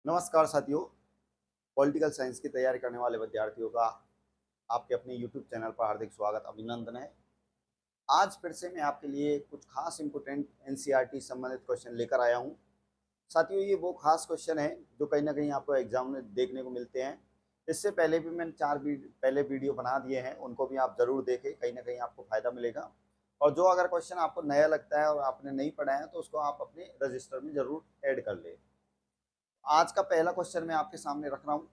नमस्कार साथियों। Political science की तैयारी करने वाले विद्यार्थियों का आपके अपने YouTube चैनल पर हार्दिक स्वागत अभिनंदन है। आज फिर से मैं आपके लिए कुछ खास इम्पोर्टेंट एनसीईआरटी संबंधित क्वेश्चन लेकर आया हूं। साथियों, ये वो खास क्वेश्चन है जो कहीं ना कहीं आपको एग्जाम में देखने को मिलते हैं। इससे पहले भी मैंने पहले वीडियो बना दिए हैं, उनको भी आप जरूर देखें, कहीं ना कहीं आपको फायदा मिलेगा। और जो अगर क्वेश्चन आपको नया लगता है और आपने नहीं पढ़ा है तो उसको आप अपने रजिस्टर में जरूर ऐड कर ले। आज का पहला क्वेश्चन मैं आपके सामने रख रहा हूँ।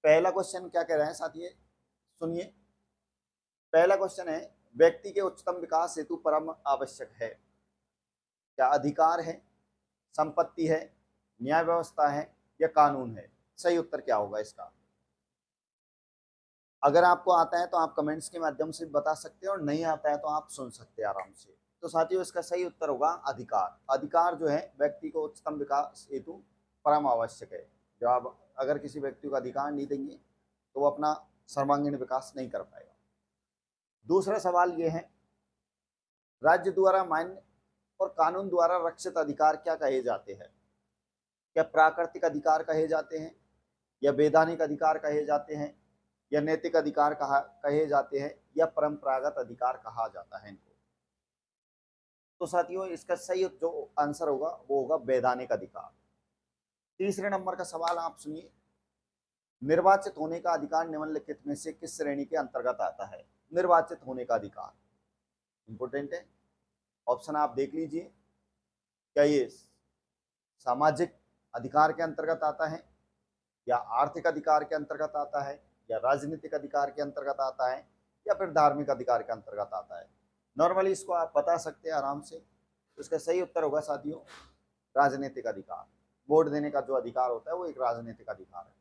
पहला क्वेश्चन क्या कह रहा है साथियों, सुनिए। पहला क्वेश्चन है, व्यक्ति के उच्चतम विकास हेतु परम आवश्यक है। क्या अधिकार है, संपत्ति है, न्याय व्यवस्था है या कानून है? सही उत्तर क्या होगा इसका? अगर आपको आता है तो आप कमेंट्स के माध्यम से बता सकते हैं और नहीं आता है तो आप सुन सकते हैं आराम से। तो साथियों, इसका सही उत्तर होगा अधिकार। अधिकार जो है व्यक्ति को उच्चतम विकास हेतु परम आवश्यक है। जब आप अगर किसी व्यक्ति को अधिकार नहीं देंगे तो वो अपना सर्वांगीण विकास नहीं कर पाएगा। दूसरा सवाल ये है, राज्य द्वारा मान्य और कानून द्वारा रक्षित अधिकार क्या कहे जाते हैं? क्या प्राकृतिक अधिकार कहे जाते हैं, या वैधानिक अधिकार कहे जाते हैं, या नैतिक अधिकार कहे जाते हैं, या परंपरागत अधिकार कहा जाता है इनको? तो साथियों, इसका सही जो आंसर होगा वो होगा वैधानिक अधिकार। तीसरे नंबर का सवाल आप सुनिए। निर्वाचित होने का अधिकार निम्नलिखित में से किस श्रेणी के अंतर्गत आता है? निर्वाचित होने का अधिकार इंपोर्टेंट है। ऑप्शन आप देख लीजिए। क्या ये सामाजिक अधिकार के अंतर्गत आता है, या आर्थिक अधिकार के अंतर्गत आता है, या राजनीतिक अधिकार के अंतर्गत आता है, या फिर धार्मिक अधिकार के अंतर्गत आता है? नॉर्मली इसको आप बता सकते हैं आराम से। तो इसका सही उत्तर होगा साथियों राजनीतिक अधिकार। वोट देने का जो अधिकार होता है वो एक राजनीतिक अधिकार है।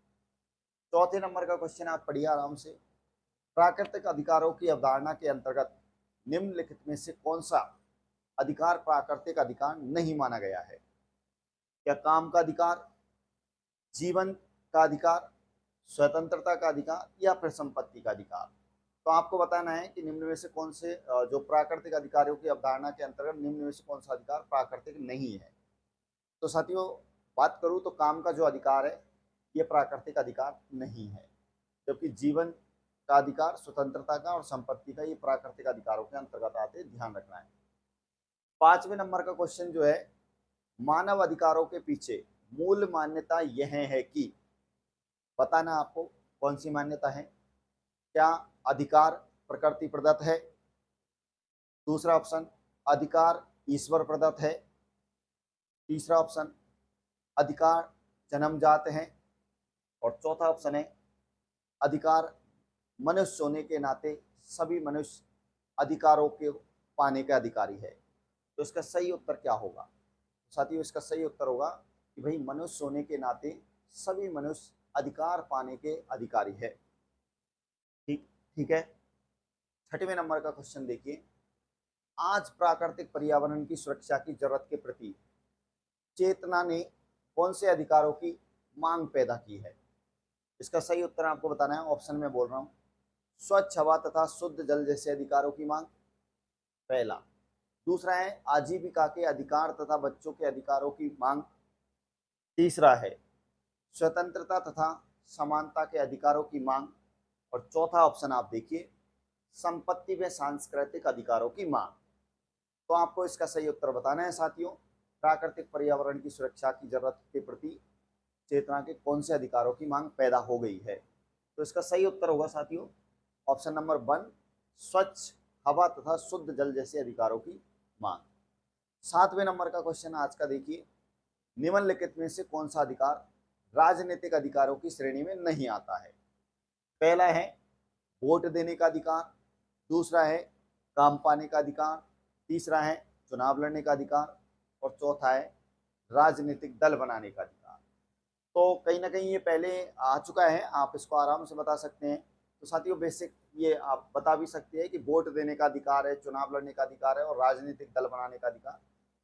चौथे नंबर का क्वेश्चन आप पढ़िए आराम से। प्राकृतिक अधिकारों की अवधारणा के अंतर्गत निम्नलिखित में से कौन सा अधिकार प्राकृतिक अधिकार नहीं माना गया है? क्या काम का अधिकार, जीवन का अधिकार, स्वतंत्रता का अधिकार, या फिर संपत्ति का अधिकार? तो आपको बताना है कि निम्न में से कौन से जो प्राकृतिक अधिकारों की अवधारणा के अंतर्गत निम्न में से कौन सा अधिकार प्राकृतिक नहीं है। तो साथियों, बात करूं तो काम का जो अधिकार है ये प्राकृतिक अधिकार नहीं है, जबकि जीवन का अधिकार, स्वतंत्रता का और संपत्ति का ये प्राकृतिक अधिकारों के अंतर्गत आते, ध्यान रखना है। पांचवें नंबर का क्वेश्चन जो है, मानव अधिकारों के पीछे मूल मान्यता यह है कि, बताना आपको कौन सी मान्यता है। क्या अधिकार प्रकृति प्रदत्त है? दूसरा ऑप्शन, अधिकार ईश्वर प्रदत्त है। तीसरा ऑप्शन, अधिकार जन्मजात है। और चौथा ऑप्शन है, अधिकार मनुष्य होने के नाते सभी मनुष्य अधिकारों के पाने के अधिकारी है। तो इसका सही उत्तर क्या होगा साथियों? इसका सही उत्तर होगा कि भाई मनुष्य होने के नाते सभी मनुष्य अधिकार पाने के अधिकारी है। ठीक ठीक है। छठवें नंबर का क्वेश्चन देखिए। आज प्राकृतिक पर्यावरण की सुरक्षा की जरूरत के प्रति चेतना ने कौन से अधिकारों की मांग पैदा की है? इसका सही उत्तर आपको बताना है। ऑप्शन में बोल रहा हूं। स्वच्छ हवा तथा शुद्ध जल जैसे अधिकारों की मांग, पहला। दूसरा है आजीविका के अधिकार तथा बच्चों के अधिकारों की मांग। तीसरा है स्वतंत्रता तथा समानता के अधिकारों की मांग। और चौथा ऑप्शन आप देखिए, संपत्ति व सांस्कृतिक अधिकारों की मांग। तो आपको इसका सही उत्तर बताना है साथियों। प्राकृतिक पर्यावरण की सुरक्षा की जरूरत के प्रति चेतना के कौन से अधिकारों की मांग पैदा हो गई है? तो इसका सही उत्तर होगा साथियों ऑप्शन नंबर 1, स्वच्छ हवा तथा शुद्ध जल जैसे अधिकारों की मांग। सातवें नंबर का क्वेश्चन आज का देखिए। निम्नलिखित में से कौन सा अधिकार राजनीतिक अधिकारों की श्रेणी में नहीं आता है? पहला है वोट देने का अधिकार। दूसरा है काम पाने का अधिकार। तीसरा है चुनाव लड़ने का अधिकार। और चौथा है राजनीतिक दल बनाने का अधिकार। तो कहीं ना कहीं ये पहले आ चुका है, आप इसको आराम से बता सकते हैं। तो साथियों, बेसिक ये आप बता भी सकते हैं कि वोट देने का अधिकार है, चुनाव लड़ने का अधिकार है और राजनीतिक दल बनाने का अधिकार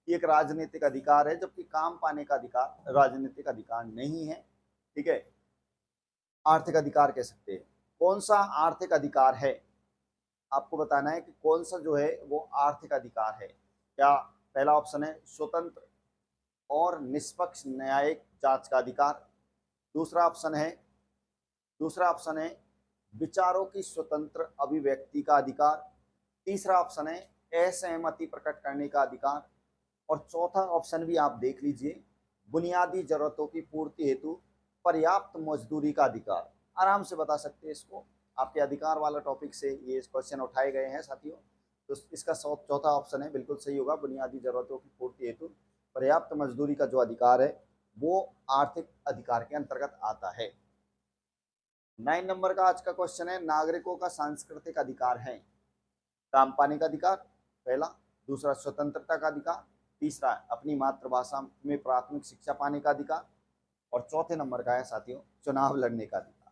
ये एक राजनीतिक अधिकार है, जबकि काम पाने का अधिकार राजनीतिक अधिकार नहीं है। ठीक है, आर्थिक अधिकार कह सकते हैं। कौन सा आर्थिक अधिकार है? आपको बताना है कि कौन सा जो है वो आर्थिक अधिकार है। क्या पहला ऑप्शन है स्वतंत्र और निष्पक्ष न्यायिक जांच का अधिकार। दूसरा ऑप्शन है विचारों की स्वतंत्र अभिव्यक्ति का अधिकार। तीसरा ऑप्शन है असहमति प्रकट करने का अधिकार। और चौथा ऑप्शन भी आप देख लीजिए, बुनियादी जरूरतों की पूर्ति हेतु पर्याप्त मजदूरी का अधिकार। आराम से बता सकते हैं इसको, आपके अधिकार वाला टॉपिक से ये क्वेश्चन उठाए गए हैं साथियों। तो इसका चौथा ऑप्शन है, बिल्कुल सही होगा, बुनियादी जरूरतों की पूर्ति हेतु पर्याप्त मजदूरी का जो अधिकार है वो आर्थिक अधिकार के अंतर्गत आता है। 9 नंबर का आज का क्वेश्चन है, नागरिकों का सांस्कृतिक अधिकार है। काम पाने का अधिकार पहला, दूसरा स्वतंत्रता का अधिकार, तीसरा अपनी मातृभाषा में प्राथमिक शिक्षा पाने का अधिकार, और चौथे नंबर का है साथियों चुनाव लड़ने का अधिकार।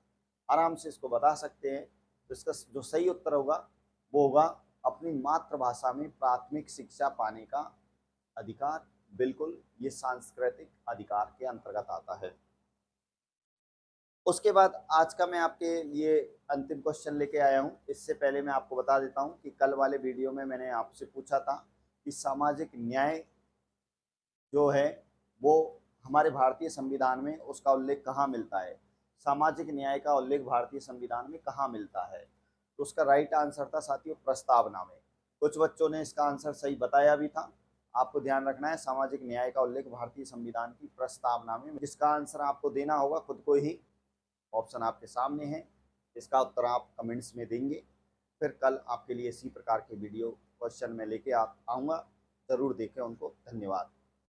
आराम से इसको बता सकते हैं। तो इसका जो सही उत्तर होगा वो होगा अपनी मातृभाषा में प्राथमिक शिक्षा पाने का अधिकार। बिल्कुल, ये सांस्कृतिक अधिकार के अंतर्गत आता है। उसके बाद आज का मैं आपके लिए अंतिम क्वेश्चन लेके आया हूँ। इससे पहले मैं आपको बता देता हूँ कि कल वाले वीडियो में मैंने आपसे पूछा था कि सामाजिक न्याय जो है वो हमारे भारतीय संविधान में उसका उल्लेख कहाँ मिलता है। सामाजिक न्याय का उल्लेख भारतीय संविधान में कहाँ मिलता है? तो उसका राइट आंसर था साथियों प्रस्तावना में। कुछ बच्चों ने इसका आंसर सही बताया भी था। आपको ध्यान रखना है, सामाजिक न्याय का उल्लेख भारतीय संविधान की प्रस्तावना में। जिसका आंसर आपको देना होगा खुद को ही, ऑप्शन आपके सामने है, इसका उत्तर आप कमेंट्स में देंगे। फिर कल आपके लिए इसी प्रकार के वीडियो क्वेश्चन में लेके आऊँगा, ज़रूर देखें उनको। धन्यवाद।